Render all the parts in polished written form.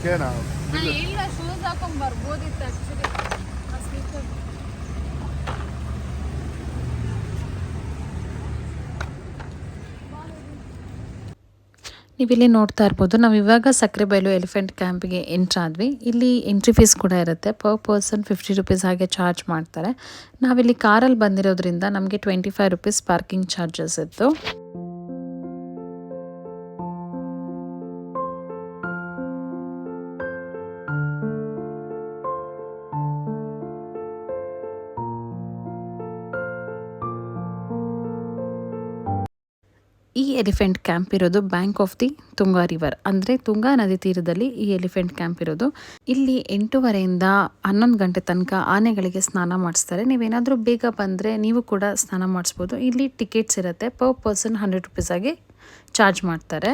ಓಕೆನಾ? ಇಲ್ಲ, ಶೂಸ್ ಹಾಕೊಂಡ್ ಬರ್ಬೋದಿತ್ತು ಆಕ್ಚುಲಿ. ನೀವಿಲ್ಲಿ ನೋಡ್ತಾ ಇರ್ಬೋದು, ನಾವು ಇವಾಗ ಸಕ್ಕರೆಬೈಲು ಎಲಿಫೆಂಟ್ ಕ್ಯಾಂಪಿಗೆ ಎಂಟ್ರ್ ಆದ್ವಿ. ಇಲ್ಲಿ ಎಂಟ್ರಿ ಫೀಸ್ ಕೂಡ ಇರುತ್ತೆ. ಪರ್ ಪರ್ಸನ್ 50 ರುಪೀಸ್ ಹಾಗೆ ಚಾರ್ಜ್ ಮಾಡ್ತಾರೆ. ನಾವಿಲ್ಲಿ ಕಾರಲ್ಲಿ ಬಂದಿರೋದ್ರಿಂದ ನಮಗೆ 25 ರುಪೀಸ್ ಪಾರ್ಕಿಂಗ್ ಚಾರ್ಜಸ್ ಇತ್ತು. ಈ ಎಲಿಫೆಂಟ್ ಕ್ಯಾಂಪ್ ಇರೋದು bank of the Tunga river, ಅಂದರೆ ತುಂಗಾ ನದಿ ತೀರದಲ್ಲಿ ಈ ಎಲಿಫೆಂಟ್ ಕ್ಯಾಂಪ್ ಇರೋದು. ಇಲ್ಲಿ 8:30ಯಿಂದ 11 ಗಂಟೆ ತನಕ ಆನೆಗಳಿಗೆ ಸ್ನಾನ ಮಾಡಿಸ್ತಾರೆ. ನೀವೇನಾದರೂ ಬೇಗ ಬಂದರೆ ನೀವು ಕೂಡ ಸ್ನಾನ ಮಾಡಿಸ್ಬೋದು. ಇಲ್ಲಿ ಟಿಕೆಟ್ಸ್ ಇರುತ್ತೆ. ಪರ್ ಪರ್ಸನ್ 100 ರುಪೀಸ್ ಆಗಿ ಚಾರ್ಜ್ ಮಾಡ್ತಾರೆ.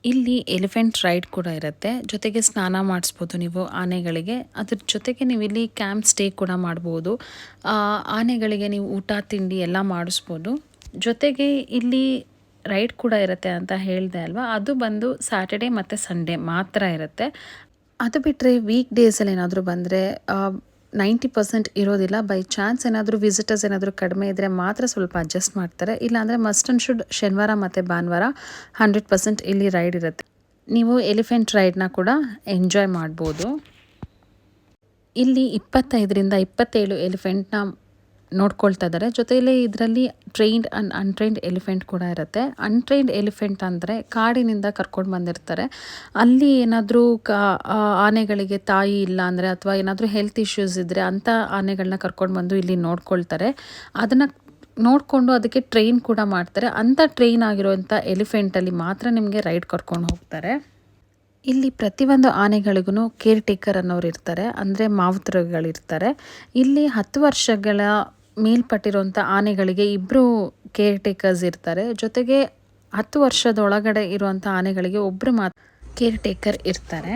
ಇಲ್ಲಿ ಎಲಿಫೆಂಟ್ ರೈಡ್ ಕೂಡ ಇರುತ್ತೆ. ಜೊತೆಗೆ ಸ್ನಾನ ಮಾಡಿಸ್ಬೋದು ನೀವು ಆನೆಗಳಿಗೆ. ಅದ್ರ ಜೊತೆಗೆ ನೀವು ಇಲ್ಲಿ ಕ್ಯಾಂಪ್ ಸ್ಟೇ ಕೂಡ ಮಾಡ್ಬೋದು. ಆನೆಗಳಿಗೆ ನೀವು ಊಟ ತಿಂಡಿ ಎಲ್ಲ ಮಾಡಿಸ್ಬೋದು. ಜೊತೆಗೆ ಇಲ್ಲಿ ರೈಡ್ ಕೂಡ ಇರುತ್ತೆ ಅಂತ ಹೇಳಿದೆ ಅಲ್ವಾ, ಅದು ಬಂದು ಸ್ಯಾಟರ್ಡೆ ಮತ್ತು ಸಂಡೇ ಮಾತ್ರ ಇರುತ್ತೆ. ಅದು ಬಿಟ್ಟರೆ ವೀಕ್ ಡೇಸಲ್ಲಿ ಏನಾದರೂ ಬಂದರೆ 90% ಇರೋದಿಲ್ಲ. ಬೈ ಚಾನ್ಸ್ ಏನಾದರೂ ವಿಸಿಟರ್ಸ್ ಏನಾದರೂ ಕಡಿಮೆ ಇದ್ದರೆ ಮಾತ್ರ ಸ್ವಲ್ಪ ಅಡ್ಜಸ್ಟ್ ಮಾಡ್ತಾರೆ. ಇಲ್ಲಾಂದರೆ ಮಸ್ಟ್ ಆ್ಯಂಡ್ ಶುಡ್ ಶನಿವಾರ ಮತ್ತು ಭಾನುವಾರ 100% ಇಲ್ಲಿ ರೈಡ್ ಇರುತ್ತೆ. ನೀವು ಎಲಿಫೆಂಟ್ ರೈಡ್ನ ಕೂಡ ಎಂಜಾಯ್ ಮಾಡ್ಬೋದು. ಇಲ್ಲಿ 25ರಿಂದ 27 ಎಲಿಫೆಂಟ್ನ ನೋಡ್ಕೊಳ್ತಾ ಇದ್ದಾರೆ. ಜೊತೆಯಲ್ಲಿ ಇದರಲ್ಲಿ ಟ್ರೈನ್ಡ್ ಆ್ಯಂಡ್ ಅನ್ಟ್ರೈನ್ಡ್ ಎಲಿಫೆಂಟ್ ಕೂಡ ಇರುತ್ತೆ. ಅನ್ಟ್ರೈನ್ಡ್ ಎಲಿಫೆಂಟ್ ಅಂದರೆ ಕಾಡಿನಿಂದ ಕರ್ಕೊಂಡು ಬಂದಿರ್ತಾರೆ. ಅಲ್ಲಿ ಏನಾದರೂ ಆನೆಗಳಿಗೆ ತಾಯಿ ಇಲ್ಲ ಅಂದರೆ ಅಥವಾ ಏನಾದರೂ ಹೆಲ್ತ್ ಇಶ್ಯೂಸ್ ಇದ್ದರೆ ಅಂಥ ಆನೆಗಳನ್ನ ಕರ್ಕೊಂಡು ಬಂದು ಇಲ್ಲಿ ನೋಡ್ಕೊಳ್ತಾರೆ. ಅದನ್ನು ನೋಡಿಕೊಂಡು ಅದಕ್ಕೆ ಟ್ರೈನ್ ಕೂಡ ಮಾಡ್ತಾರೆ. ಅಂಥ ಟ್ರೈನ್ ಆಗಿರುವಂಥ ಎಲಿಫೆಂಟಲ್ಲಿ ಮಾತ್ರ ನಿಮಗೆ ರೈಡ್ ಕರ್ಕೊಂಡು ಹೋಗ್ತಾರೆ. ಇಲ್ಲಿ ಪ್ರತಿಯೊಂದು ಆನೆಗಳಿಗೂ ಕೇರ್ ಟೇಕರ್ ಅನ್ನೋರು ಇರ್ತಾರೆ, ಅಂದರೆ ಮಾವುತರುಗಳಿರ್ತಾರೆ. ಇಲ್ಲಿ 10 ವರ್ಷಗಳ ಮೇಲ್ಪಟ್ಟಿರುವಂಥ ಆನೆಗಳಿಗೆ 2 ಕೇರ್ ಟೇಕರ್ಸ್ ಇರ್ತಾರೆ. ಜೊತೆಗೆ 10 ವರ್ಷದೊಳಗಡೆ ಇರುವಂಥ ಆನೆಗಳಿಗೆ 1 ಮಾತ್ರ ಕೇರ್ ಟೇಕರ್ ಇರ್ತಾರೆ.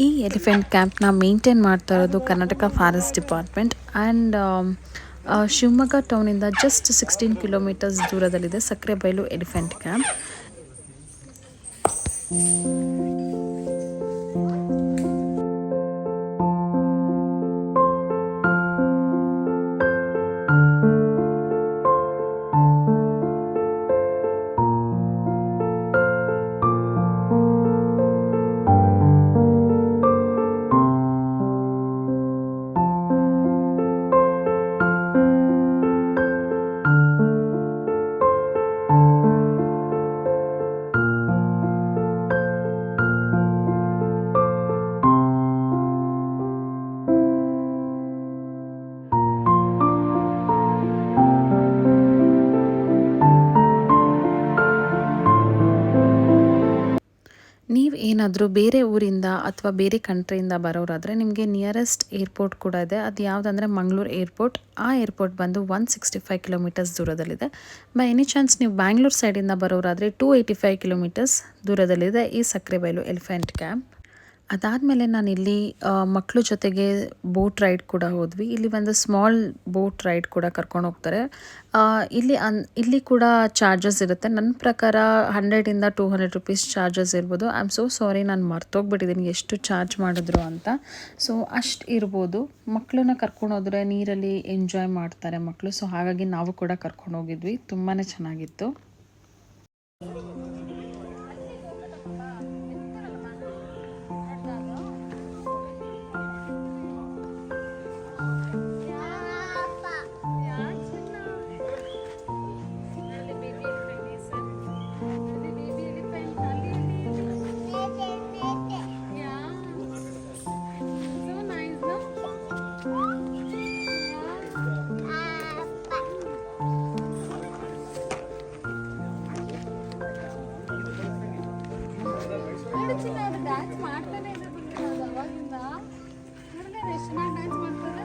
ಈ ಎಲಿಫೆಂಟ್ ಕ್ಯಾಂಪ್ನ ಮೇಂಟೈನ್ ಮಾಡ್ತಾ ಇರೋದು Karnataka forest department. And Shivamogga ಟೌನಿಂದ ಜಸ್ಟ್ 16 ಕಿಲೋಮೀಟರ್ಸ್ ದೂರದಲ್ಲಿದೆ ಸಕ್ಕರೆಬೈಲು ಎಲಿಫೆಂಟ್ ಕ್ಯಾಂಪ್. ಏನಾದರೂ ಬೇರೆ ಊರಿಂದ ಅಥವಾ ಬೇರೆ ಕಂಟ್ರಿಯಿಂದ ಬರೋರಾದರೆ ನಿಮಗೆ ನಿಯರೆಸ್ಟ್ ಏರ್ಪೋರ್ಟ್ ಕೂಡ ಇದೆ. ಅದು ಯಾವುದಂದರೆ ಮಂಗಳೂರು ಏರ್ಪೋರ್ಟ್. ಆ ಏರ್ಪೋರ್ಟ್ ಬಂದು 165 ಕಿಲೋಮೀಟರ್ಸ್ ದೂರದಲ್ಲಿದೆ. ಬೈ ಎನಿ ಚಾನ್ಸ್ ನೀವು ಬ್ಯಾಂಗ್ಳೂರು ಸೈಡಿಂದ ಬರೋರಾದರೆ 285 ಕಿಲೋಮೀಟರ್ಸ್ ದೂರದಲ್ಲಿದೆ ಈ ಸಕ್ಕರೆಬೈಲು ಎಲಿಫೆಂಟ್ ಕ್ಯಾಂಪ್. ಅದಾದಮೇಲೆ ನಾನಿಲ್ಲಿ ಮಕ್ಕಳು ಜೊತೆಗೆ ಬೋಟ್ ರೈಡ್ ಕೂಡ ಹೋದ್ವಿ. ಇಲ್ಲಿ ಒಂದು ಸ್ಮಾಲ್ ಬೋಟ್ ರೈಡ್ ಕೂಡ ಕರ್ಕೊಂಡು ಹೋಗ್ತಾರೆ. ಇಲ್ಲಿ ಕೂಡ ಚಾರ್ಜಸ್ ಇರುತ್ತೆ. ನನ್ನ ಪ್ರಕಾರ 100ರಿಂದ 200 ರುಪೀಸ್ ಚಾರ್ಜಸ್ ಇರ್ಬೋದು. ಐ ಆಮ್ ಸೋ ಸಾರಿ, ನಾನು ಮರ್ತೋಗ್ಬಿಟ್ಟಿದ್ದೀನಿ ಎಷ್ಟು ಚಾರ್ಜ್ ಮಾಡಿದ್ರು ಅಂತ. ಸೊ ಅಷ್ಟು ಇರ್ಬೋದು. ಮಕ್ಕಳನ್ನ ಕರ್ಕೊಂಡು ಹೋದರೆ ನೀರಲ್ಲಿ ಎಂಜಾಯ್ ಮಾಡ್ತಾರೆ ಮಕ್ಕಳು. ಸೊ ಹಾಗಾಗಿ ನಾವು ಕೂಡ ಕರ್ಕೊಂಡು ಹೋಗಿದ್ವಿ. ತುಂಬಾ ಚೆನ್ನಾಗಿತ್ತು. ಡ್ಯಾನ್ಸ್ ಮಾಡ್ತಾನೆ ಇದ್ದಾರೆ ಅವಾಗಿಂದ. ನೋಡಿದ್ರೆ ಎಷ್ಟು ಡ್ಯಾನ್ಸ್ ಮಾಡ್ತಾರೆ.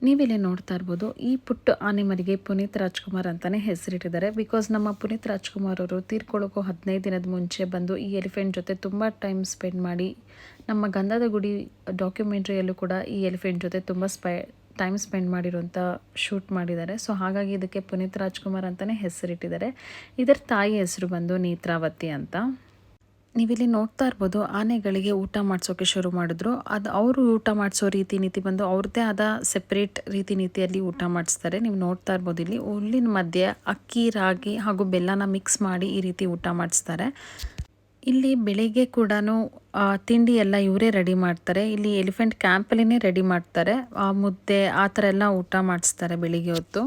ನೀವಿಲ್ಲಿ ನೋಡ್ತಾ ಇರ್ಬೋದು ಈ ಪುಟ್ಟ ಆನೆ ಮರಿಗೆ ಪುನೀತ್ ರಾಜ್ಕುಮಾರ್ ಅಂತಲೇ ಹೆಸರಿಟ್ಟಿದ್ದಾರೆ. ಬಿಕಾಸ್ ನಮ್ಮ ಪುನೀತ್ ರಾಜ್ಕುಮಾರ್ ಅವರು ತೀರ್ಕೊಳ್ಳೋಕ್ಕೂ 15 ದಿನದ ಮುಂಚೆ ಬಂದು ಈ ಎಲಿಫೆಂಟ್ ಜೊತೆ ತುಂಬ ಟೈಮ್ ಸ್ಪೆಂಡ್ ಮಾಡಿ, ನಮ್ಮ ಗಂಧದ ಗುಡಿ ಡಾಕ್ಯುಮೆಂಟ್ರಿಯಲ್ಲೂ ಕೂಡ ಈ ಎಲಿಫೆಂಟ್ ಜೊತೆ ತುಂಬ ಟೈಮ್ ಸ್ಪೆಂಡ್ ಮಾಡಿರೋಂಥ ಶೂಟ್ ಮಾಡಿದ್ದಾರೆ. ಸೊ ಹಾಗಾಗಿ ಇದಕ್ಕೆ ಪುನೀತ್ ರಾಜ್ಕುಮಾರ್ ಅಂತಲೇ ಹೆಸರಿಟ್ಟಿದ್ದಾರೆ. ಇದರ ತಾಯಿ ಹೆಸರು ಬಂದು ನೇತ್ರಾವತಿ ಅಂತ. ನೀವಿಲ್ಲಿ ನೋಡ್ತಾ ಇರ್ಬೋದು ಆನೆಗಳಿಗೆ ಊಟ ಮಾಡಿಸೋಕೆ ಶುರು ಮಾಡಿದ್ರು. ಅದು ಅವರು ಊಟ ಮಾಡಿಸೋ ರೀತಿ ನೀತಿ ಬಂದು ಅವ್ರದ್ದೇ ಆದ ಸೆಪ್ರೇಟ್ ರೀತಿ ನೀತಿಯಲ್ಲಿ ಊಟ ಮಾಡಿಸ್ತಾರೆ. ನೀವು ನೋಡ್ತಾ ಇರ್ಬೋದು ಇಲ್ಲಿ ಹುಲ್ಲಿನ ಮಧ್ಯೆ ಅಕ್ಕಿ, ರಾಗಿ ಹಾಗೂ ಬೆಲ್ಲನ ಮಿಕ್ಸ್ ಮಾಡಿ ಈ ರೀತಿ ಊಟ ಮಾಡಿಸ್ತಾರೆ. ಇಲ್ಲಿ ಬೆಳಿಗ್ಗೆ ಕೂಡ ತಿಂಡಿ ಎಲ್ಲ ಇವರೇ ರೆಡಿ ಮಾಡ್ತಾರೆ. ಇಲ್ಲಿ ಎಲಿಫೆಂಟ್ ಕ್ಯಾಂಪಲ್ಲಿನೇ ರೆಡಿ ಮಾಡ್ತಾರೆ. ಮುದ್ದೆ ಆ ಥರ ಎಲ್ಲ ಊಟ ಮಾಡಿಸ್ತಾರೆ ಬೆಳಿಗ್ಗೆ ಹೊತ್ತು.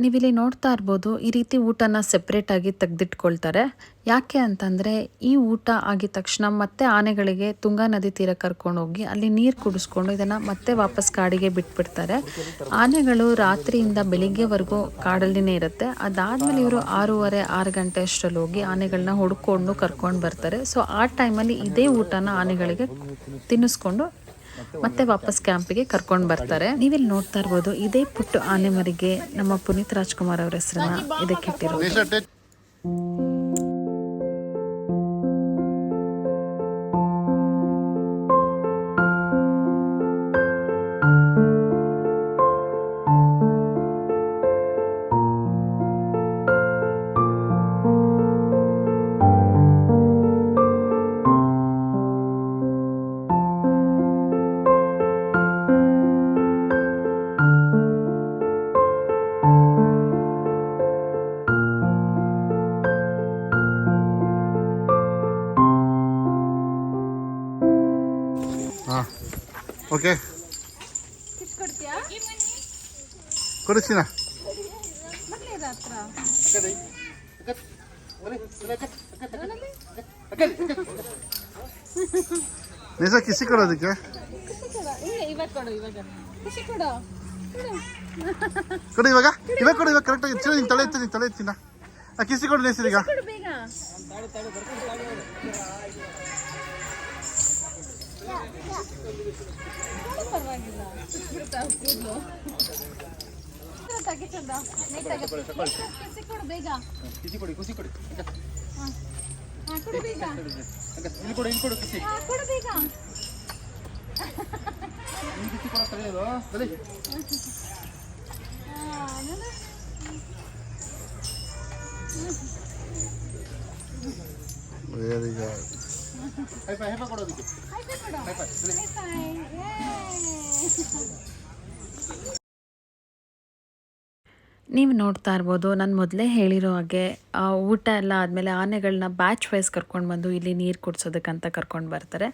ನೀವಿಲ್ಲಿ ನೋಡ್ತಾ ಇರ್ಬೋದು ಈ ರೀತಿ ಊಟನ ಸೆಪ್ರೇಟಾಗಿ ತೆಗೆದಿಟ್ಕೊಳ್ತಾರೆ. ಯಾಕೆ ಅಂತಂದರೆ ಈ ಊಟ ಆಗಿದ ತಕ್ಷಣ ಮತ್ತೆ ಆನೆಗಳಿಗೆ ತುಂಗಾ ನದಿ ತೀರ ಕರ್ಕೊಂಡೋಗಿ ಅಲ್ಲಿ ನೀರು ಕುಡಿಸ್ಕೊಂಡು ಇದನ್ನು ಮತ್ತೆ ವಾಪಸ್ ಕಾಡಿಗೆ ಬಿಟ್ಬಿಡ್ತಾರೆ. ಆನೆಗಳು ರಾತ್ರಿಯಿಂದ ಬೆಳಿಗ್ಗೆವರೆಗೂ ಕಾಡಲ್ಲಿನೇ ಇರುತ್ತೆ. ಅದಾದಮೇಲೆ ಇವರು 6:30-6 ಗಂಟೆ ಅಷ್ಟರಲ್ಲಿ ಹೋಗಿ ಆನೆಗಳನ್ನ ಹುಡ್ಕೊಂಡು ಕರ್ಕೊಂಡು ಬರ್ತಾರೆ. ಸೊ ಆ ಟೈಮಲ್ಲಿ ಇದೇ ಊಟನ ಆನೆಗಳಿಗೆ ತಿನ್ನಿಸ್ಕೊಂಡು ಮತ್ತೆ ವಾಪಸ್ ಕ್ಯಾಂಪಿಗೆ ಕರ್ಕೊಂಡು ಬರ್ತಾರೆ. ನೀವಿಲ್ಲಿ ನೋಡ್ತಾ ಇರ್ಬೋದು ಇದೇ ಪುಟ್ಟ ಆನೆ ಮರಿಗೆ ನಮ್ಮ ಪುನೀತ್ ರಾಜ್ಕುಮಾರ್ ಅವರ ಹೆಸರನ್ನ ಇದಕ್ಕೆ ಇಟ್ಟಿರೋದು. ಓಕೆ ಕೊಡಿಸ್ತೀನ ನಿಜ ಕಿಸಿ ಕೊಡೋದಕ್ಕೆ ಕೊಡು ಇವಾಗ ಇವಾಗ ಕೊಡು ಇವಾಗ ಕರೆಕ್ಟಾಗಿ ಇತ್ತು ನೀನು ತಲೆ ಎತ್ತೀನಿ ತಲೆ ಎತ್ತೀನ ಕಿಸಿ ಕೊಡು ನೆಸಿದೀಗ ವೆರಿ ಗುಡ್ ಹೈ ಫೈ ಕೊಡೋದಕ್ಕೆ ನೀವು ನೋಡ್ತಾ ಇರ್ಬೋದು ನಾನು ಮೊದಲೇ ಹೇಳಿರೋ ಹಾಗೆ ಊಟ ಎಲ್ಲ ಆದಮೇಲೆ ಆನೆಗಳನ್ನ ಬ್ಯಾಚ್ ವೈಸ್ ಕರ್ಕೊಂಡು ಬಂದು ಇಲ್ಲಿ ನೀರು ಕುಡಿಸೋದಕ್ಕಂತ ಕರ್ಕೊಂಡು ಬರ್ತಾರೆ.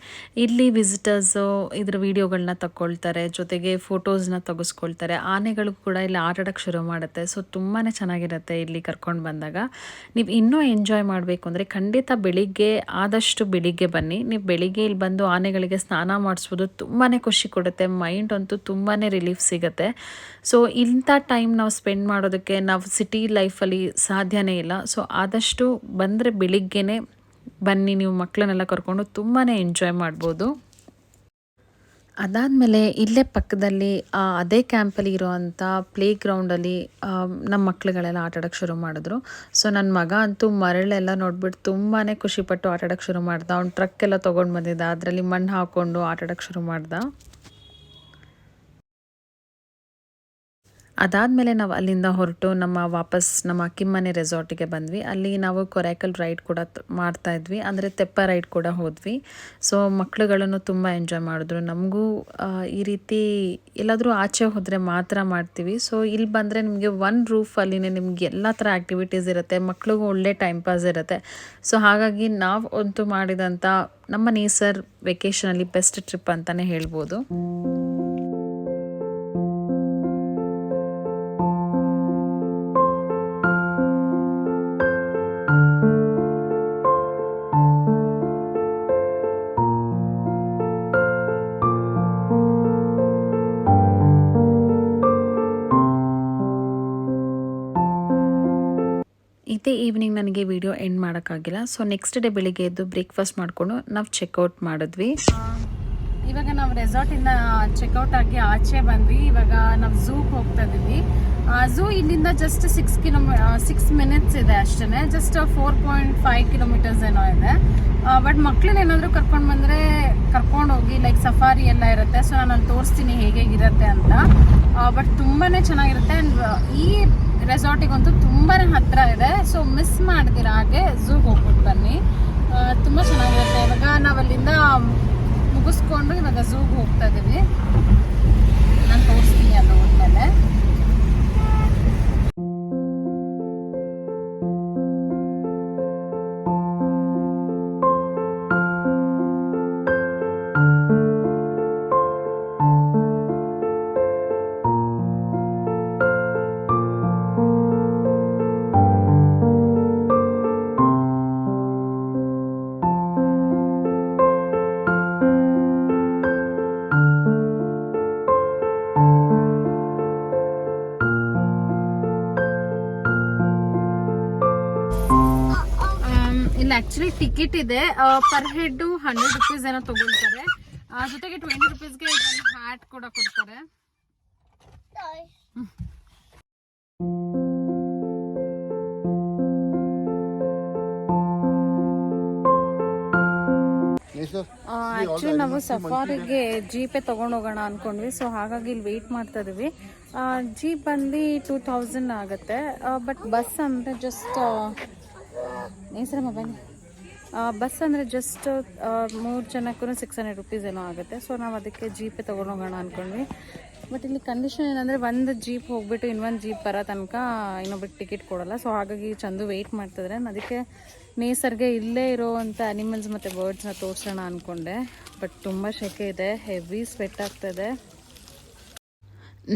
ಇಲ್ಲಿ ವಿಸಿಟರ್ಸು ಇದ್ರ ವೀಡಿಯೋಗಳನ್ನ ತಗೊಳ್ತಾರೆ, ಜೊತೆಗೆ ಫೋಟೋಸ್ನ ತೆಗೆಸ್ಕೊಳ್ತಾರೆ. ಆನೆಗಳು ಕೂಡ ಇಲ್ಲಿ ಆಟಾಡೋಕ್ಕೆ ಶುರು ಮಾಡುತ್ತೆ. ಸೊ ತುಂಬಾ ಚೆನ್ನಾಗಿರುತ್ತೆ ಇಲ್ಲಿ ಕರ್ಕೊಂಡು ಬಂದಾಗ. ನೀವು ಇನ್ನೂ ಎಂಜಾಯ್ ಮಾಡಬೇಕು ಅಂದರೆ ಖಂಡಿತ ಬೆಳಿಗ್ಗೆ ಆದಷ್ಟು ಬೆಳಿಗ್ಗೆ ಬನ್ನಿ. ನೀವು ಬೆಳಿಗ್ಗೆ ಇಲ್ಲಿ ಬಂದು ಆನೆಗಳಿಗೆ ಸ್ನಾನ ಮಾಡಿಸ್ಬೋದು. ತುಂಬಾ ಖುಷಿ ಕೊಡುತ್ತೆ, ಮೈಂಡ್ ಅಂತೂ ತುಂಬಾ ರಿಲೀಫ್ ಸಿಗುತ್ತೆ. ಸೊ ಇಂಥ ಟೈಮ್ ನಾವು ಸ್ಪೆಂಡ್ ಮಾಡೋದಕ್ಕೆ ನಾವು ಸಿಟಿ ಲೈಫಲ್ಲಿ ಸಾಧ್ಯನೇ ಇಲ್ಲ. ಸೊ ಆದಷ್ಟು ಬಂದರೆ ಬೆಳಿಗ್ಗೆನೇ ಬನ್ನಿ, ನೀವು ಮಕ್ಕಳನ್ನೆಲ್ಲ ಕರ್ಕೊಂಡು ತುಂಬಾ ಎಂಜಾಯ್ ಮಾಡ್ಬೋದು. ಅದಾದಮೇಲೆ ಇಲ್ಲೇ ಪಕ್ಕದಲ್ಲಿ ಅದೇ ಕ್ಯಾಂಪಲ್ಲಿ ಇರೋವಂಥ ಪ್ಲೇ ಗ್ರೌಂಡಲ್ಲಿ ನಮ್ಮ ಮಕ್ಳುಗಳೆಲ್ಲ ಆಟಾಡೋಕ್ಕೆ ಶುರು ಮಾಡಿದ್ರು. ಸೊ ನನ್ನ ಮಗ ಅಂತೂ ಮರಳೆಲ್ಲ ನೋಡ್ಬಿಟ್ಟು ತುಂಬಾ ಖುಷಿಪಟ್ಟು ಆಟಾಡೋಕ್ಕೆ ಶುರು ಮಾಡ್ದ. ಅವ್ನು ಟ್ರಕ್ ಎಲ್ಲ ತೊಗೊಂಡು ಬಂದಿದ್ದ, ಅದರಲ್ಲಿ ಮಣ್ಣು ಹಾಕ್ಕೊಂಡು ಆಟಾಡೋಕ್ಕೆ ಶುರು ಮಾಡ್ದ. ಅದಾದಮೇಲೆ ನಾವು ಅಲ್ಲಿಂದ ಹೊರಟು ವಾಪಸ್ ನಮ್ಮ ಕಿಮ್ಮನೆ ರೆಸಾರ್ಟಿಗೆ ಬಂದ್ವಿ. ಅಲ್ಲಿ ನಾವು ಕೊರೈಕಲ್ ರೈಡ್ ಕೂಡ ಮಾಡ್ತಾ ಇದ್ವಿ, ಅಂದರೆ ತೆಪ್ಪ ರೈಡ್ ಕೂಡ ಹೋದ್ವಿ. ಸೊ ಮಕ್ಕಳುಗಳನ್ನು ತುಂಬ ಎಂಜಾಯ್ ಮಾಡಿದ್ರು. ನಮಗೂ ಈ ರೀತಿ ಎಲ್ಲಾದರೂ ಆಚೆ ಹೋದರೆ ಮಾತ್ರ ಮಾಡ್ತೀವಿ. ಸೊ ಇಲ್ಲಿ ಬಂದರೆ ನಿಮಗೆ ಒನ್ ರೂಫಲ್ಲಿನೇ ನಿಮ್ಗೆ ಎಲ್ಲ ಥರ ಆ್ಯಕ್ಟಿವಿಟೀಸ್ ಇರುತ್ತೆ, ಮಕ್ಳಿಗೂ ಒಳ್ಳೆ ಟೈಮ್ ಪಾಸ್ ಇರುತ್ತೆ. ಸೊ ಹಾಗಾಗಿ ನಾವು ಅಂತೂ ಮಾಡಿದಂಥ ನಮ್ಮ ನೇಸರ್ ವೆಕೇಷನಲ್ಲಿ ಬೆಸ್ಟ್ ಟ್ರಿಪ್ ಅಂತಲೇ ಹೇಳ್ಬೋದು. ಇದೇ ಈವ್ನಿಂಗ್ ನನಗೆ ವಿಡಿಯೋ ಎಂಡ್ ಮಾಡೋಕ್ಕಾಗಿಲ್ಲ. ಸೊ ನೆಕ್ಸ್ಟ್ ಡೇ ಬೆಳಿಗ್ಗೆ ಎದ್ದು ಬ್ರೇಕ್ಫಾಸ್ಟ್ ಮಾಡಿಕೊಂಡು ನಾವು ಚೆಕ್ಔಟ್ ಮಾಡಿದ್ವಿ. ಇವಾಗ ನಾವು ರೆಸಾರ್ಟಿಂದ ಚೆಕ್ಔಟ್ ಆಗಿ ಆಚೆ ಬಂದ್ವಿ. ಇವಾಗ ನಾವು ಝೂಗೆ ಹೋಗ್ತಾ ಇದ್ದೀವಿ. ಝೂ ಇಲ್ಲಿಂದ ಜಸ್ಟ್ 6 ಮಿನಿಟ್ಸ್ ಇದೆ ಅಷ್ಟೇ, ಜಸ್ಟ್ 4.5 ಕಿಲೋಮೀಟರ್ಸ್ ಏನೋ ಇದೆ. ಬಟ್ ಮಕ್ಳನ್ನ ಏನಾದರೂ ಕರ್ಕೊಂಡು ಬಂದರೆ ಕರ್ಕೊಂಡು ಹೋಗಿ, ಲೈಕ್ ಸಫಾರಿ ಎಲ್ಲ ಇರುತ್ತೆ. ಸೊ ನಾನು ಅಲ್ಲಿ ತೋರಿಸ್ತೀನಿ ಹೇಗಿರುತ್ತೆ ಅಂತ. ಬಟ್ ತುಂಬಾ ಚೆನ್ನಾಗಿರುತ್ತೆ. ಆ್ಯಂಡ್ ಈ ರೆಸಾರ್ಟಿಗಂತೂ ತುಂಬಾ ಹತ್ತಿರ ಇದೆ. ಸೊ ಮಿಸ್ ಮಾಡ್ದಿರ ಹಾಗೆ ಝೂಗೆ ಹೋಗ್ಬಿಟ್ಟು ಬನ್ನಿ, ತುಂಬ ಚೆನ್ನಾಗಿರುತ್ತೆ. ಇವಾಗ ನಾವಲ್ಲಿಂದ ಮುಗಿಸ್ಕೊಂಡು ಇವಾಗ ಝೂಗೆ ಹೋಗ್ತಾ ಇದ್ದೀವಿ. ನಾನು ತೋರಿಸ್ತೀನಿ ಅಲ್ಲಿ ಹೋದ್ಮೇಲೆ. ಇಲ್ಲಿ ಆಕ್ಚುಲಿ ಟಿಕೆಟ್ ಇದೆ, ಪರ್ ಹೆಡ್ 100 ರೂಪೀಸ್ ಏನೋ ತಗೊಳ್ತಾರೆ. ಜೊತೆಗೆ 20 ರೂಪೀಸ್ಗೆ ಹ್ಯಾಟ್ ಕೂಡ ಕೊಡ್ತಾರೆ. ಆಕ್ಚುಲಿ ನಾವು ಸಫಾರಿಗೆ ಜೀಪೇ ತಗೊಂಡು ಹೋಗೋಣ ಅನ್ಕೊಂಡ್ವಿ. ಸೊ ಹಾಗಾಗಿ ಇಲ್ಲಿ ವೆಯ್ಟ್ ಮಾಡ್ತಾ ಇದೀವಿ. ಜೀಪ್ ಬಂದು 2000 ಆಗುತ್ತೆ. ಬಟ್ ಬಸ್ ಅಂದರೆ ಜಸ್ಟ್ ಬಸ್ ಅಂದರೆ ಜಸ್ಟ್ 3 ಜನಕ್ಕೂ 600 ರೂಪೀಸ್ ಏನೋ ಆಗುತ್ತೆ. ಸೊ ನಾವು ಅದಕ್ಕೆ ಜೀಪೇ ತೊಗೊಂಡು ಹೋಗೋಣ ಅಂದ್ಕೊಂಡ್ವಿ. ಬಟ್ ಇಲ್ಲಿ ಕಂಡೀಷನ್ ಏನಂದರೆ ಒಂದು ಜೀಪ್ ಹೋಗ್ಬಿಟ್ಟು ಇನ್ನೊಂದು ಜೀಪ್ ಬರೋ ತನಕ ಇನ್ನೊಬ್ರಿಗೆ ಟಿಕೆಟ್ ಕೊಡೋಲ್ಲ. ಸೊ ಹಾಗಾಗಿ ಚಂದು ವೆಯ್ಟ್ ಮಾಡ್ತಿದ್ರೆ ಅದಕ್ಕೆ ನೇಸರ್ಗೆ ಇಲ್ಲೇ ಇರೋವಂಥ ಅನಿಮಲ್ಸ್ ಮತ್ತು ಬರ್ಡ್ಸ್ನ ತೋರಿಸೋಣ ಅಂದ್ಕೊಂಡೆ. ಬಟ್ ತುಂಬ ಸೆಕೆ ಇದೆ, ಹೆವಿ ಸ್ವೆಟ್ ಆಗ್ತಾಯಿದೆ.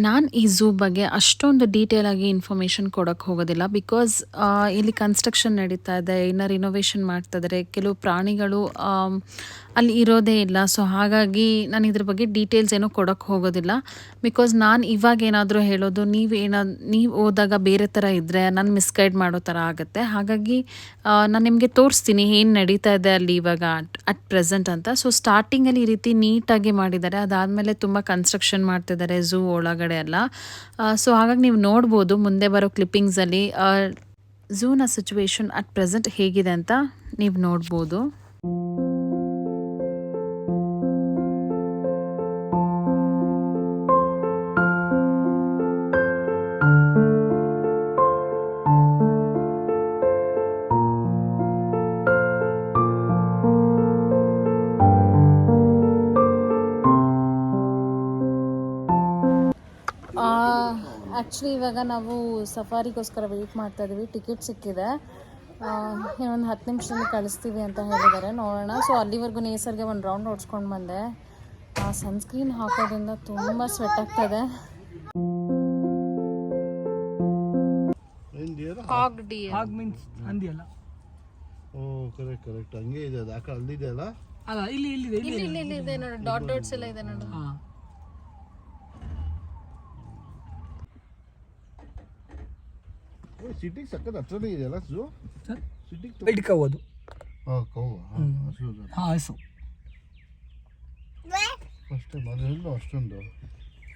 ನಾನು ಈ ಝೂ ಬಗ್ಗೆ ಅಷ್ಟೊಂದು ಡೀಟೇಲಾಗಿ ಇನ್ಫಾರ್ಮೇಷನ್ ಕೊಡೋಕ್ಕೆ ಹೋಗೋದಿಲ್ಲ. ಬಿಕಾಸ್ ಇಲ್ಲಿ ಕನ್ಸ್ಟ್ರಕ್ಷನ್ ನಡೀತಾ ಇದೆ, ಇನ್ನು ರಿನೋವೇಷನ್ ಮಾಡ್ತಾಯಿದ್ದಾರೆ, ಕೆಲವು ಪ್ರಾಣಿಗಳು ಅಲ್ಲಿ ಇರೋದೇ ಇಲ್ಲ. ಸೊ ಹಾಗಾಗಿ ನಾನು ಇದ್ರ ಬಗ್ಗೆ ಡೀಟೇಲ್ಸ್ ಏನೂ ಕೊಡೋಕ್ಕೆ ಹೋಗೋದಿಲ್ಲ. ಬಿಕಾಸ್ ನಾನು ಇವಾಗ ಏನಾದರೂ ಹೇಳೋದು ನೀವು ಹೋದಾಗ ಬೇರೆ ಥರ ಇದ್ದರೆ ನಾನು ಮಿಸ್ಗೈಡ್ ಮಾಡೋ ಥರ ಆಗುತ್ತೆ. ಹಾಗಾಗಿ ನಾನು ನಿಮಗೆ ತೋರಿಸ್ತೀನಿ ಏನು ನಡೀತಾ ಇದೆ ಅಲ್ಲಿ ಇವಾಗ ಅಟ್ ಪ್ರೆಸೆಂಟ್ ಅಂತ. ಸೊ ಸ್ಟಾರ್ಟಿಂಗಲ್ಲಿ ಈ ರೀತಿ ನೀಟಾಗಿ ಮಾಡಿದ್ದಾರೆ, ಅದಾದಮೇಲೆ ತುಂಬ ಕನ್ಸ್ಟ್ರಕ್ಷನ್ ಮಾಡ್ತಿದ್ದಾರೆ ಝೂ ಒಳಗಡೆ ಎಲ್ಲ. ಸೊ ಹಾಗಾಗಿ ನೀವು ನೋಡ್ಬೋದು ಮುಂದೆ ಬರೋ ಕ್ಲಿಪ್ಪಿಂಗ್ಸಲ್ಲಿ ಝೂನ ಸಿಚುವೇಶನ್ ಅಟ್ ಪ್ರೆಸೆಂಟ್ ಹೇಗಿದೆ ಅಂತ ನೀವು ನೋಡ್ಬೋದು. ಆ್ಯಕ್ಚುಲಿ ಇವಾಗ ನಾವು ಸಫಾರಿಗೋಸ್ಕರ ವೆಯ್ಟ್ ಮಾಡ್ತಾ ಇದ್ದೀವಿ. ಟಿಕೆಟ್ ಸಿಕ್ಕಿದೆ, ಇನ್ನೊಂದು 10 ನಿಮಿಷದಲ್ಲಿ ಕಳಿಸ್ತೀವಿ ಅಂತ ಹೇಳಿದ್ದಾರೆ, ನೋಡೋಣ. ಸೊ ಅಲ್ಲಿವರೆಗೂ ನೇಸರ್ಗೆ ಒಂದು ರೌಂಡ್ ಓಡಿಸ್ಕೊಂಡು ಬಂದೆ. ಸನ್ಸ್ಕ್ರೀನ್ ಹಾಕೋದ್ರಿಂದ ತುಂಬ ಸ್ವೆಟ್ ಆಗ್ತದೆ. ಹಾಗ್ ಮೀನ್ಸ್ ಹಂದಿ ಅಲ್ಲ? ಓ ಕರೆಕ್ಟ್ ಕರೆಕ್ಟ್, ಹಂಗೆ ಇದೆ ಅದು. ಆಕ ಅಲ್ಲಿದೆ ಅಲ್ಲ? ಅಲ್ಲ, ಇಲ್ಲಿ ಇದೆ, ಇಲ್ಲಿ ಇದೆ ನೋಡಿ, ಡಾಟ್ಸ್ ಎಲ್ಲ ಇದೆ ನೋಡಿ. ಸಿಟಿಗೆ ಸಕ್ಕತ್ ಹತ್ರನೇ ಇದೆಯಲ್ಲ ಝೂ? ಸಿಟಿಗೆ ವೈಟ್ ಕೌ ಅದು. ಹಸು. ಫಸ್ಟ್ ಟೈಮ್ ಅದೆಲ್ಲ ಅಷ್ಟೊಂದು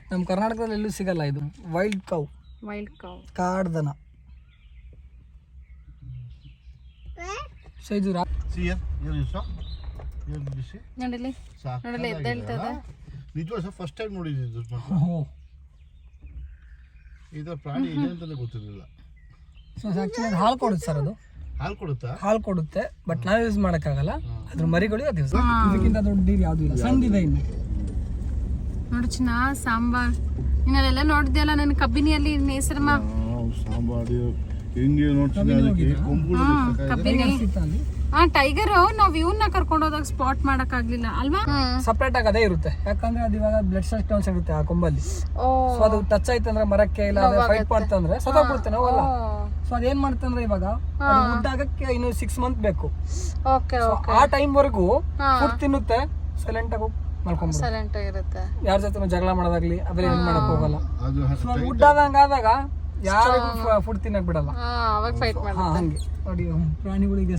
ನಮ್ಮ ಕರ್ನಾಟಕದಲ್ಲಿ ಎಲ್ಲೂ ಸಿಗಲ್ಲ ಇದು. Wild cow, ಕಾಡ್ದನ. ಸೊ ಇದು ನೋಡಲಿ ಎದ್ದೇಳ್ತದೆ. ನಿಜವಾದ ಫಸ್ಟ್ ಟೈಮ್ ನೋಡಿದ್ದು. ಇದು ಪ್ರಾಣಿ ಇದೆ ಅಂತಾನೆ ಗೊತ್ತಿರಲಿಲ್ಲ. ಸೊ ಆ್ಯಕ್ಚುಲಿ ಅದು ಹಾಲು ಕೊಡುತ್ತೆ ಸರ್. ಅದು ಹಾಲು ಕೊಡುತ್ತಾ? ಹಾಲು ಕೊಡುತ್ತೆ, ಬಟ್ ನಾವು ಯೂಸ್ ಮಾಡೋಕ್ಕಾಗಲ್ಲ. ಅದ್ರ ಮರಿಗಳು ಅದು ಇದಕ್ಕಿಂತ ದೊಡ್ಡ ನೀರು ಯಾವುದೂ ಇಲ್ಲ, ಸಣ್ಣದಿದೆ ಇನ್ನು. ನೋಡು ಚಿನ್ನ ಸಾಂಬಾರ್ ಇನ್ನೆಲ್ಲ ನೋಡಿದ್ಯಲ್ಲ ನನ್ನ ಕಬ್ಬಿನಿಯಲ್ಲಿ ನೇಸರಮ್ಮ ಸಾಂಬಾರು ಹೆಂಗೆ ನೋಡ್ತೀನಿ ಕಬ್ಬಿನಿ. ಟೈಗರ್ ನಾವ್ ಇವನ್ನ ಕರ್ಕೊಂಡು ಹೋದಾಗ ಸ್ಪಾಟ್ ಮಾಡಕ್ ಆಗ್ಲಿಲ್ಲ ಅಲ್ವಾ? ಸಪ್ರೇಟ್ ಆಗಿ ಅದೇ ಇರುತ್ತೆ, ಯಾಕಂದ್ರೆ ಅದು ಇವಾಗ ಬ್ಲಡ್ ಸರ್ಕ್ಯುಲೇಷನ್ ಇರುತ್ತೆ ಆ ಕೊಂಬಲ್ಲಿ. ಸೊ ಅದು ಟಚ್ ಆಯ್ತಂದ್ರೆ ಮರಕ್ಕೆ ಇಲ್ಲ ಫೈಟ್ ಮಾಡ್ತಂದ್ರೆ ಸತ್ತೋಗ್ಬಿಡುತ್ತೆ ನಾವಲ್ಲ. ಸೊ ಅದೇನ್ ಮಾಡ್ತಂದ್ರೆ ಇವಾಗ ವುಡ್ ಆಗಕ್ಕೆ ಇನ್ನು 6 ಮಂತ್ ಬೇಕು. ಆ ಟೈಮ್ ವರೆಗೂ ಫುಡ್ ತಿನ್ನುತ್ತೆ, ಸೈಲೆಂಟ್ ಆಗಿ ಮಾಡ್ಕೊಂಡ್ಬಿಡುತ್ತೆ. ಸೈಲೆಂಟ್ ಆಗಿರುತ್ತೆ, ಯಾರ ಜೊತೆ ಜಗಳ ಮಾಡೋದಾಗ್ಲಿ ಅವೆಲ್ಲ ಏನ್ ಮಾಡಕ್ ಹೋಗಲ್ಲ. ಸೊ ವುಡ್ ಆದಾಗ ಯಾರಿಗೂ ಫುಡ್ ತಿನ್ನಕ್ ಬಿಡಲ್ಲ, ಅವಾಗ ಫೈಟ್ ಮಾಡಿ. ಹಂಗೆ ನೋಡಿ ಪ್ರಾಣಿಗಳಿಗೆ.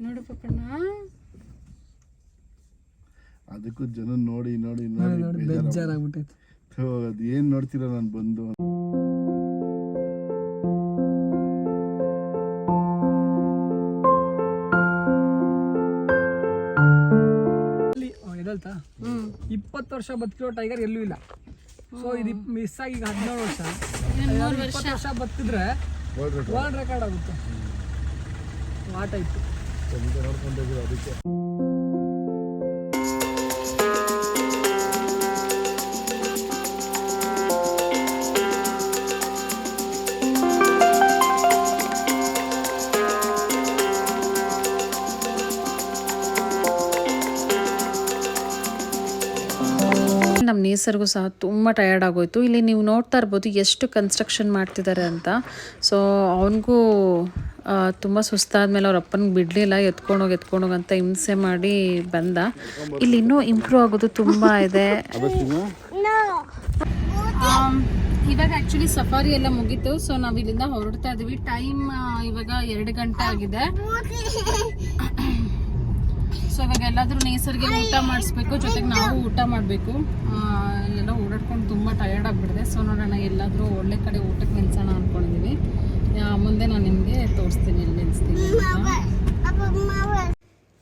ನೋಡು ಪಪ್ಪಣ್ಣ, ಅದಕ್ಕೂ ಜನ ನೋಡಿ ನೋಡಿ ನೋಡಿ ಬೇಜಾರಾಗ್ಬಿಟ್ಟೈತೆ. ಅದು ಏನ್ ನೋಡ್ತೀರ ನಾನು ಬಂದು. ಎದಲ್ತಾ 20 ವರ್ಷ ಬದುಕಿರೋ ಟೈಗರ್ ಎಲ್ಲೂ ಇಲ್ಲ. ಸೊ ಇದು ಮಿಸ್ ಆಗಿ ಈಗ 17 ವರ್ಷ. 20 ವರ್ಷ ಬದುಕಿದ್ರೆ ವರ್ಲ್ಡ್ ರೆಕಾರ್ಡ್ ಆಗುತ್ತೆ. ಆ ಟೈಪ್ ನೋಡ್ಕೊಂಡಿದ್ದೀವಿ ಅದಕ್ಕೆ. ನಮ್ಮ ನೇಸರ್ಗೂ ಸಹ ತುಂಬ ಟಯರ್ಡ್ ಆಗೋಯ್ತು. ಇಲ್ಲಿ ನೀವು ನೋಡ್ತಾ ಇರ್ಬೋದು ಎಷ್ಟು ಕನ್ಸ್ಟ್ರಕ್ಷನ್ ಮಾಡ್ತಿದ್ದಾರೆ ಅಂತ. ಸೊ ಅವನಿಗೂ ತುಂಬ ಸುಸ್ತಾದ್ಮೇಲೆ ಅವ್ರ ಅಪ್ಪನಿಗೆ ಬಿಡಲಿಲ್ಲ, ಎತ್ಕೊಂಡೋಗಿ ಅಂತ ಹಿಂಸೆ ಮಾಡಿ ಬಂದ. ಇಲ್ಲಿ ಇನ್ನೂ ಇಂಪ್ರೂವ್ ಆಗೋದು ತುಂಬ ಇದೆ. ಇವಾಗ ಆಕ್ಚುಲಿ ಸಫಾರಿ ಎಲ್ಲ ಮುಗೀತು. ಸೊ ನಾವ್ ಇಲ್ಲಿಂದ ಹೊರಡ್ತಾ ಇದೀವಿ. ಟೈಮ್ ಇವಾಗ 2 ಗಂಟೆ ಆಗಿದೆ. ಸೊ ಇವಾಗ ಎಲ್ಲಾದ್ರೂ ನೇಸರ್ಗೆ ಊಟ ಮಾಡಿಸ್ಬೇಕು, ಜೊತೆಗೆ ನಾವು ಊಟ ಮಾಡಬೇಕು. ಎಲ್ಲ ಓಡಾಡ್ಕೊಂಡು ತುಂಬ ಟಯರ್ಡ್ ಆಗಿಬಿಡಿದೆ. ಸೊ ನೋಡೋಣ ಎಲ್ಲಾದರೂ ಒಳ್ಳೆ ಕಡೆ ಊಟಕ್ಕೆ ನಿಲ್ಸೋಣ ಅಂದ್ಕೊಂಡಿದ್ದೀವಿ. ಮುಂದೆ ನಾನು ನಿಮಗೆ ತೋರಿಸ್ತೀನಿ ಎಲ್ಲಿ ನಿಲ್ಲಿಸ್ತೀನಿ ಅಂತ.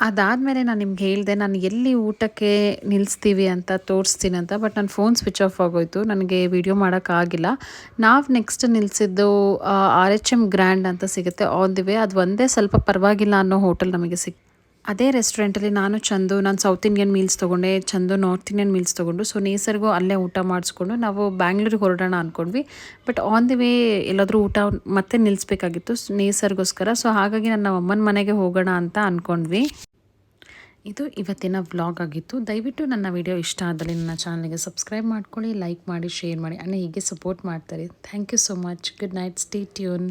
ಅದಾದಮೇಲೆ ನಾನು ನಿಮ್ಗೆ ಹೇಳಿದೆ ನಾನು ಎಲ್ಲಿ ಊಟಕ್ಕೆ ನಿಲ್ಲಿಸ್ತೀವಿ ಅಂತ ತೋರಿಸ್ತೀನಿ ಅಂತ. ಬಟ್ ನನ್ನ ಫೋನ್ ಸ್ವಿಚ್ ಆಫ್ ಆಗೋಯ್ತು, ನನಗೆ ವಿಡಿಯೋ ಮಾಡೋಕ್ಕಾಗಿಲ್ಲ. ನಾವು ನೆಕ್ಸ್ಟ್ ನಿಲ್ಲಿಸಿದ್ದು RH ಗ್ರ್ಯಾಂಡ್ ಅಂತ ಸಿಗುತ್ತೆ ಆನ್ ದಿ ವೇ. ಅದು ಒಂದೇ ಸ್ವಲ್ಪ ಪರವಾಗಿಲ್ಲ ಅನ್ನೋ ಹೋಟೆಲ್ ನಮಗೆ ಅದೇ ರೆಸ್ಟೋರೆಂಟಲ್ಲಿ ನಾನು ಸೌತ್ ಇಂಡಿಯನ್ ಮೀಲ್ಸ್ ತೊಗೊಂಡೆ, ಚಂದು ನಾರ್ತ್ ಇಂಡಿಯನ್ ಮೀಲ್ಸ್ ತೊಗೊಂಡು. ಸೊ ನೇಸರ್ಗೂ ಅಲ್ಲೇ ಊಟ ಮಾಡಿಸ್ಕೊಂಡು ನಾವು ಬ್ಯಾಂಗ್ಳೂರಿಗೆ ಹೊರಡೋಣ ಅಂದ್ಕೊಂಡ್ವಿ. ಬಟ್ ಆನ್ ದಿ ವೇ ಎಲ್ಲಾದರೂ ಊಟ ಮತ್ತೆ ನಿಲ್ಲಿಸ್ಬೇಕಾಗಿತ್ತು ನೇಸರ್ಗೋಸ್ಕರ. ಸೊ ಹಾಗಾಗಿ ನನ್ನ ಅಮ್ಮನ ಮನೆಗೆ ಹೋಗೋಣ ಅಂತ ಅಂದ್ಕೊಂಡ್ವಿ. ಇದು ಇವತ್ತಿನ ವ್ಲಾಗ್ ಆಗಿತ್ತು. ದಯವಿಟ್ಟು ನನ್ನ ವಿಡಿಯೋ ಇಷ್ಟ ಆದಲ್ಲಿ ನನ್ನ ಚಾನಲ್ಗೆ ಸಬ್ಸ್ಕ್ರೈಬ್ ಮಾಡ್ಕೊಳ್ಳಿ, ಲೈಕ್ ಮಾಡಿ, ಶೇರ್ ಮಾಡಿ, ಹೀಗೆ ಸಪೋರ್ಟ್ ಮಾಡ್ತಾರೆ. Thank you so much. Good night, stay tune.